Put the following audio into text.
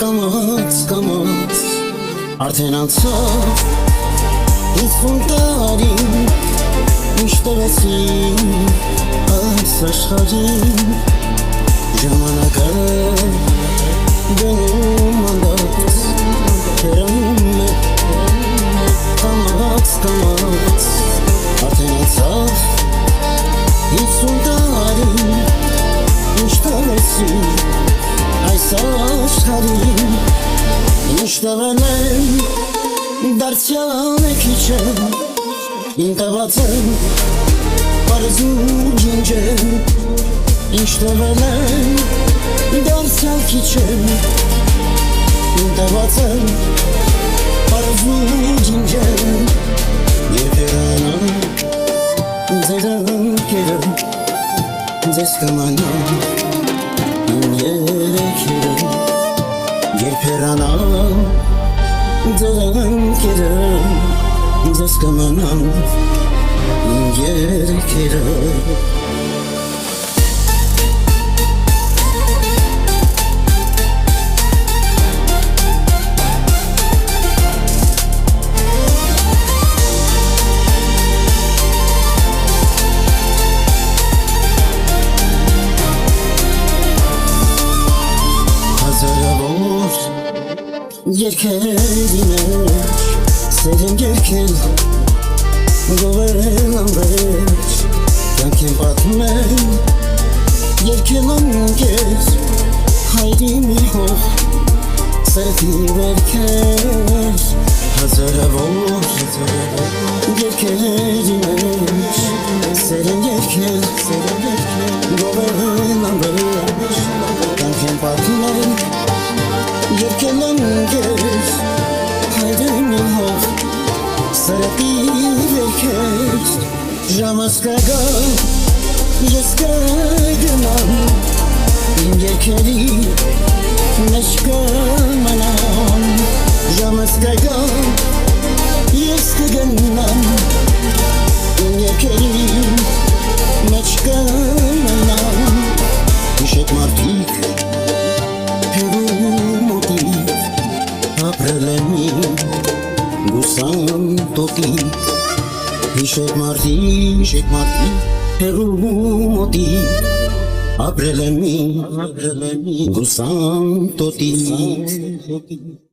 կամաց արդեն անցավ 50 տարի ինչ տվեցին այս աշխարհին ժամանակը դնում անդած հեռանում է կամաց արդեն անցավ 50 տարի ինչ տվեցին այս աշխարհին ինչ տվել եմ դարձյալ է քիչ եմ Ինչ տված եմ պարզու ջինջեմ Ինչ տվել եմ դարձյալ քիչ եմ Ինչ տված եմ պարզու ջինջեմ Երբ հեռանամ ձեր ընկերը Ձեզ կմանամ երեքերը Երբ հեռանամ ձեր ընկերը Ձեզ կմանամ երեքերը Հազարավոր երկերի մեջ Սեր եմ երկել Գովել ամբեր Կյանք եմ պատմել Երկել անգեր Հայրի մի հող Սրտի վերքեր Հազարավոր երկերի մեջ Սեր եմ երկել Գովել ամբեր Կյանք եմ պատմել Երկել անգեր Հայրի մի հող Սրտի վերքեր Ժամս կգա Ես կգնամ Իմ երկերի մեջ կմնամ Ժամս կգա Ես կգնամ Իմ երկերի մեջ կմնամ Իշեք մարդիկ Հերու մոտիկ Ապրել եմ իմ Գուսան տոտիկ Իշեք մարդիկ Հերու մոտիկ Ապրել եմ իմ Գուսան տոտիկ